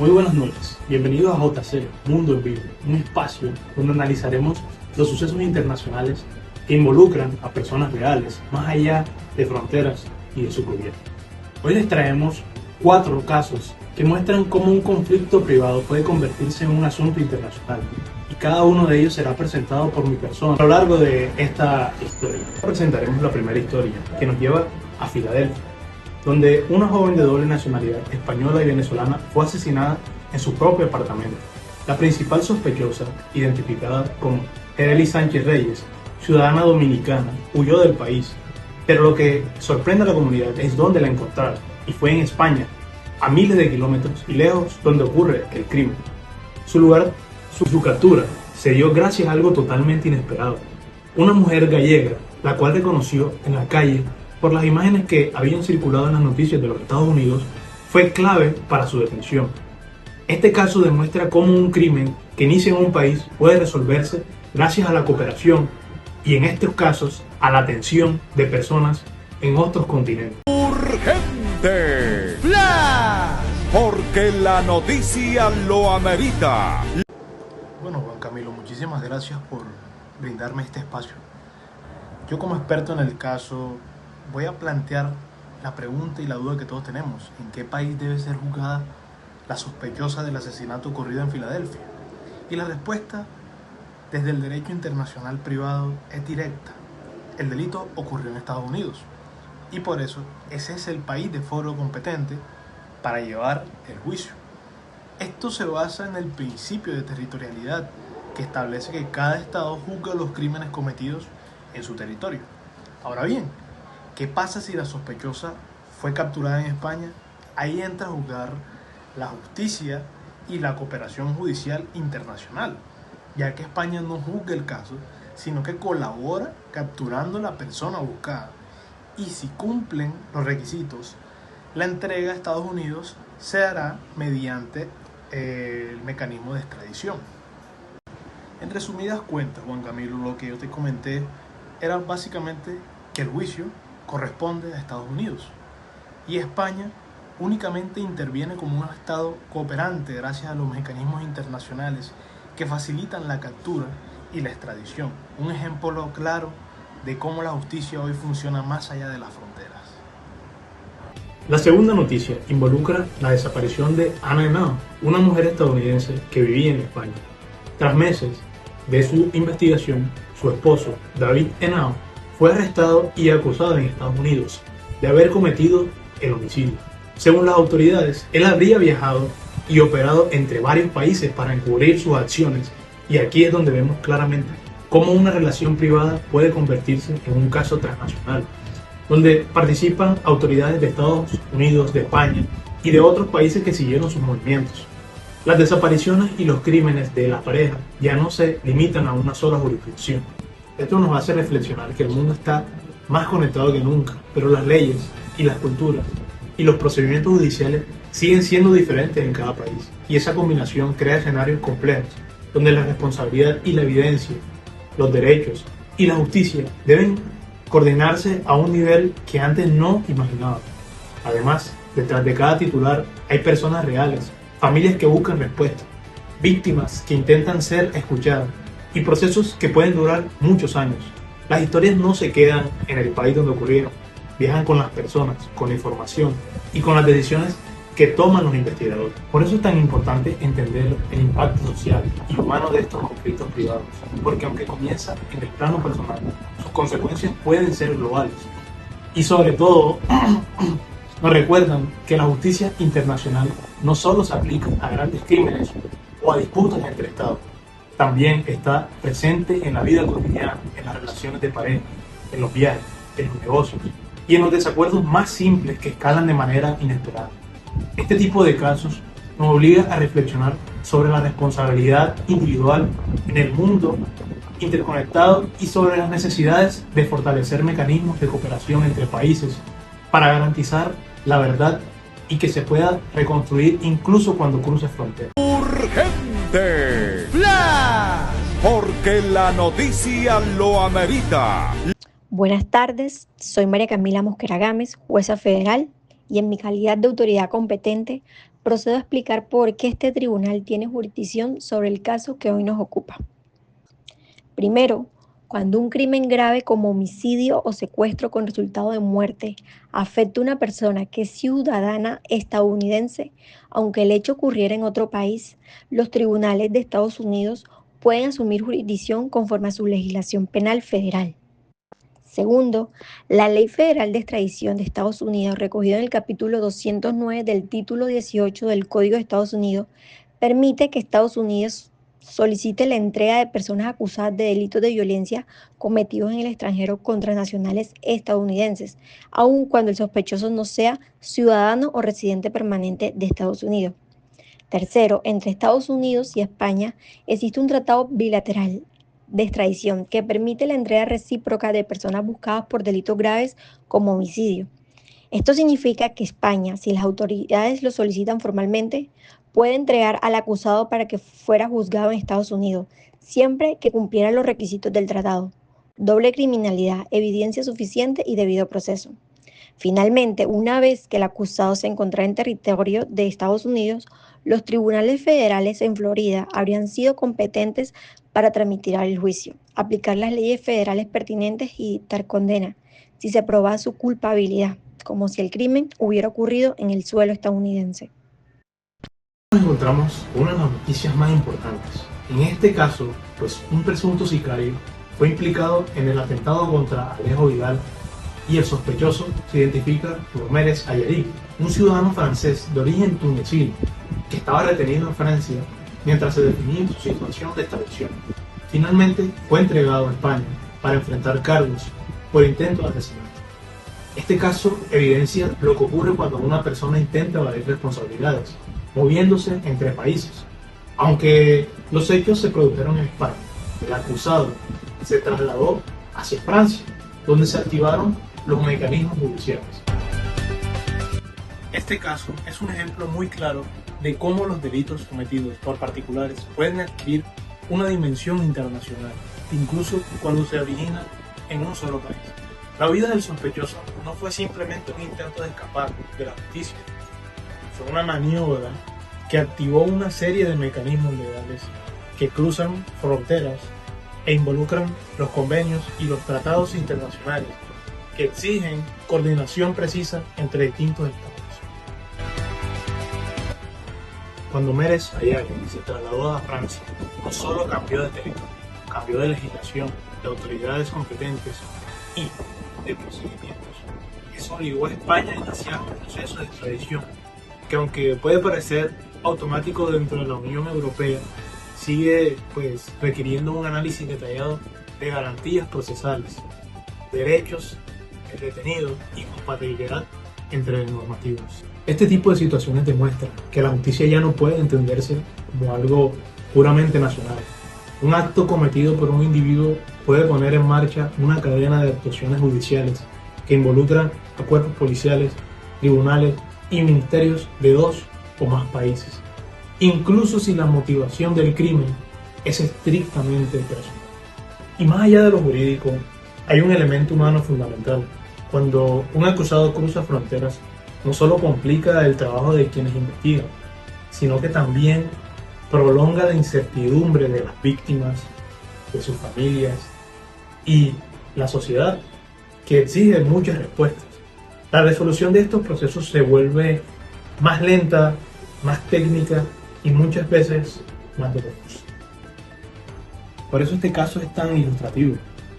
Muy buenas noches, bienvenidos a JC, Mundo en Vivo, un espacio donde analizaremos los sucesos internacionales que involucran a personas reales, más allá de fronteras y de su gobierno. Hoy les traemos 4 casos que muestran cómo un conflicto privado puede convertirse en un asunto internacional, y cada uno de ellos será presentado por mi persona a lo largo de esta historia. Presentaremos la primera historia, que nos lleva a Filadelfia, donde una joven de doble nacionalidad, española y venezolana, fue asesinada en su propio apartamento. La principal sospechosa, identificada como Arely Sánchez Reyes, ciudadana dominicana, huyó del país, pero lo que sorprende a la comunidad es dónde la encontraron, y fue en España, a miles de kilómetros y lejos donde ocurre el crimen. Su captura se dio gracias a algo totalmente inesperado. Una mujer gallega, la cual reconoció en la calle por las imágenes que habían circulado en las noticias de los Estados Unidos, fue clave para su detención. Este caso demuestra cómo un crimen que inicia en un país puede resolverse gracias a la cooperación y, en estos casos, a la atención de personas en otros continentes. Urgente, Flash, porque la noticia lo amerita. Bueno, Juan Camilo, muchísimas gracias por brindarme este espacio. Yo, como experto en el caso, voy a plantear la pregunta y la duda que todos tenemos: ¿en qué país debe ser juzgada la sospechosa del asesinato ocurrido en Filadelfia? Y la respuesta, desde el derecho internacional privado, es directa. El delito ocurrió en Estados Unidos, y por eso ese es el país de foro competente para llevar el juicio. Esto se basa en el principio de territorialidad, que establece que cada estado juzga los crímenes cometidos en su territorio. Ahora bien, ¿qué pasa si la sospechosa fue capturada en España? Ahí entra a jugar la justicia y la cooperación judicial internacional, ya que España no juzga el caso, sino que colabora capturando a la persona buscada. Y si cumplen los requisitos, la entrega a Estados Unidos se hará mediante el mecanismo de extradición. En resumidas cuentas, Juan Camilo, lo que yo te comenté era básicamente que el juicio corresponde a Estados Unidos, y España únicamente interviene como un estado cooperante gracias a los mecanismos internacionales que facilitan la captura y la extradición. Un ejemplo claro de cómo la justicia hoy funciona más allá de las fronteras. La segunda noticia involucra la desaparición de Anna Henao, una mujer estadounidense que vivía en España. Tras meses de su investigación, su esposo, David Henao, fue arrestado y acusado en Estados Unidos de haber cometido el homicidio. Según las autoridades, él habría viajado y operado entre varios países para encubrir sus acciones, y aquí es donde vemos claramente cómo una relación privada puede convertirse en un caso transnacional, donde participan autoridades de Estados Unidos, de España y de otros países que siguieron sus movimientos. Las desapariciones y los crímenes de la pareja ya no se limitan a una sola jurisdicción. Esto nos hace reflexionar que el mundo está más conectado que nunca, pero las leyes y las culturas y los procedimientos judiciales siguen siendo diferentes en cada país, y esa combinación crea escenarios complejos, donde la responsabilidad y la evidencia, los derechos y la justicia deben coordinarse a un nivel que antes no imaginábamos. Además, detrás de cada titular hay personas reales, familias que buscan respuestas, víctimas que intentan ser escuchadas, y procesos que pueden durar muchos años. Las historias no se quedan en el país donde ocurrieron, viajan con las personas, con la información y con las decisiones que toman los investigadores. Por eso es tan importante entender el impacto social y humano de estos conflictos privados, porque aunque comienza en el plano personal, sus consecuencias pueden ser globales. Y sobre todo, nos recuerdan que la justicia internacional no solo se aplica a grandes crímenes o a disputas entre estados, también está presente en la vida cotidiana, en las relaciones de pareja, en los viajes, en los negocios y en los desacuerdos más simples que escalan de manera inesperada. Este tipo de casos nos obliga a reflexionar sobre la responsabilidad individual en el mundo interconectado y sobre las necesidades de fortalecer mecanismos de cooperación entre países para garantizar la verdad y que se pueda reconstruir incluso cuando cruce fronteras. Urgente, Flash, porque la noticia lo amerita. Buenas tardes, soy María Camila Mosquera Gámez, jueza federal, y en mi calidad de autoridad competente Procedo a explicar por qué este tribunal tiene jurisdicción sobre el caso que hoy nos ocupa. Primero, cuando un crimen grave como homicidio o secuestro con resultado de muerte afecta a una persona que es ciudadana estadounidense, aunque el hecho ocurriera en otro país, los tribunales de Estados Unidos pueden asumir jurisdicción conforme a su legislación penal federal. Segundo, la Ley Federal de Extradición de Estados Unidos, recogida en el capítulo 209 del título 18 del Código de Estados Unidos, permite que Estados Unidos solicite la entrega de personas acusadas de delitos de violencia cometidos en el extranjero contra nacionales estadounidenses, aun cuando el sospechoso no sea ciudadano o residente permanente de Estados Unidos. Tercero, entre Estados Unidos y España existe un tratado bilateral de extradición que permite la entrega recíproca de personas buscadas por delitos graves como homicidio. Esto significa que España, si las autoridades lo solicitan formalmente, puede entregar al acusado para que fuera juzgado en Estados Unidos, siempre que cumpliera los requisitos del tratado: doble criminalidad, evidencia suficiente y debido proceso. Finalmente, una vez que el acusado se encontrara en territorio de Estados Unidos, los tribunales federales en Florida habrían sido competentes para tramitar el juicio, aplicar las leyes federales pertinentes y dictar condena, si se probaba su culpabilidad, como si el crimen hubiera ocurrido en el suelo estadounidense. Nos encontramos con una de las noticias más importantes. En este caso, pues un presunto sicario fue implicado en el atentado contra Alejo Vidal y el sospechoso se identifica por Mérez Ayadí, un ciudadano francés de origen tunecino que estaba retenido en Francia mientras se definía su situación de extradición. Finalmente fue entregado a España para enfrentar cargos por intento de asesinato. Este caso evidencia lo que ocurre cuando una persona intenta evadir responsabilidades, moviéndose entre países. Aunque los hechos se produjeron en España, el acusado se trasladó hacia Francia, donde se activaron los mecanismos judiciales. Este caso es un ejemplo muy claro de cómo los delitos cometidos por particulares pueden adquirir una dimensión internacional, incluso cuando se origina en un solo país. La huida del sospechoso no fue simplemente un intento de escapar de la justicia, fue una maniobra que activó una serie de mecanismos legales que cruzan fronteras e involucran los convenios y los tratados internacionales que exigen coordinación precisa entre distintos estados. Cuando Mérez Ayadí se trasladó a Francia, no solo cambió de territorio, cambió de legislación, de autoridades competentes y de procedimientos. Eso obligó a España a iniciar un proceso de extradición que, aunque puede parecer automático dentro de la Unión Europea, sigue requiriendo un análisis detallado de garantías procesales, derechos del detenido y compatibilidad entre normativas. Este tipo de situaciones demuestra que la justicia ya no puede entenderse como algo puramente nacional. Un acto cometido por un individuo puede poner en marcha una cadena de actuaciones judiciales que involucran a cuerpos policiales, tribunales y ministerios de 2 o más países, incluso si la motivación del crimen es estrictamente personal. Y más allá de lo jurídico, hay un elemento humano fundamental. Cuando un acusado cruza fronteras, no solo complica el trabajo de quienes investigan, sino que también prolonga la incertidumbre de las víctimas, de sus familias y la sociedad, que exige muchas respuestas. La resolución de estos procesos se vuelve más lenta, más técnica y muchas veces más dolorosa. Por eso este caso es tan ilustrativo.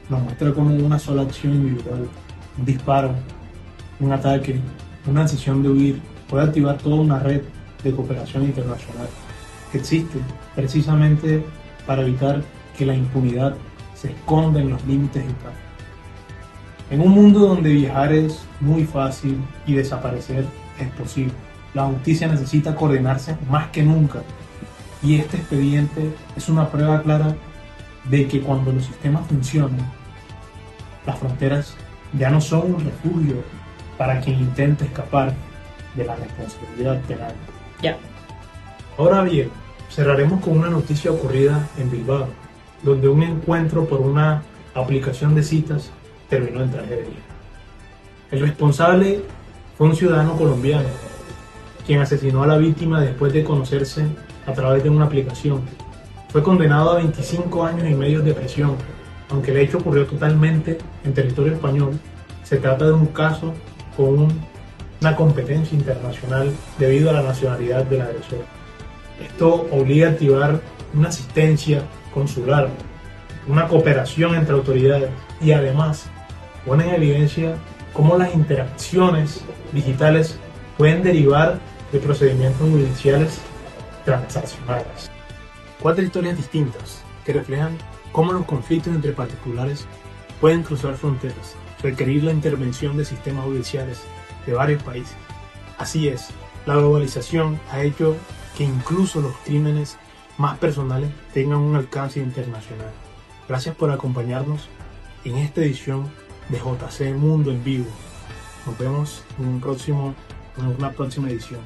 Nos muestra cómo una sola acción individual, un disparo, un ataque, una decisión de huir, puede activar toda una red de cooperación internacional que existe precisamente para evitar que la impunidad se esconda en los límites del tráfico. En un mundo donde viajar es muy fácil y desaparecer es posible, la justicia necesita coordinarse más que nunca, y este expediente es una prueba clara de que cuando los sistemas funcionan, las fronteras ya no son un refugio para quien intente escapar de la responsabilidad penal. Ahora bien, cerraremos con una noticia ocurrida en Bilbao, donde un encuentro por una aplicación de citas terminó en tragedia. El responsable fue un ciudadano colombiano quien asesinó a la víctima después de conocerse a través de una aplicación. Fue condenado a 25 años y medio de prisión. Aunque el hecho ocurrió totalmente en territorio español, se trata de un caso con una competencia internacional debido a la nacionalidad del agresor. Esto obliga a activar una asistencia consular, una cooperación entre autoridades y además pone en evidencia cómo las interacciones digitales pueden derivar de procedimientos judiciales transaccionales. 4 historias distintas que reflejan cómo los conflictos entre particulares pueden cruzar fronteras, requerir la intervención de sistemas judiciales de varios países. Así es, la globalización ha hecho que incluso los crímenes más personales tengan un alcance internacional. Gracias por acompañarnos en esta edición de JC Mundo en Vivo. Nos vemos en una próxima edición.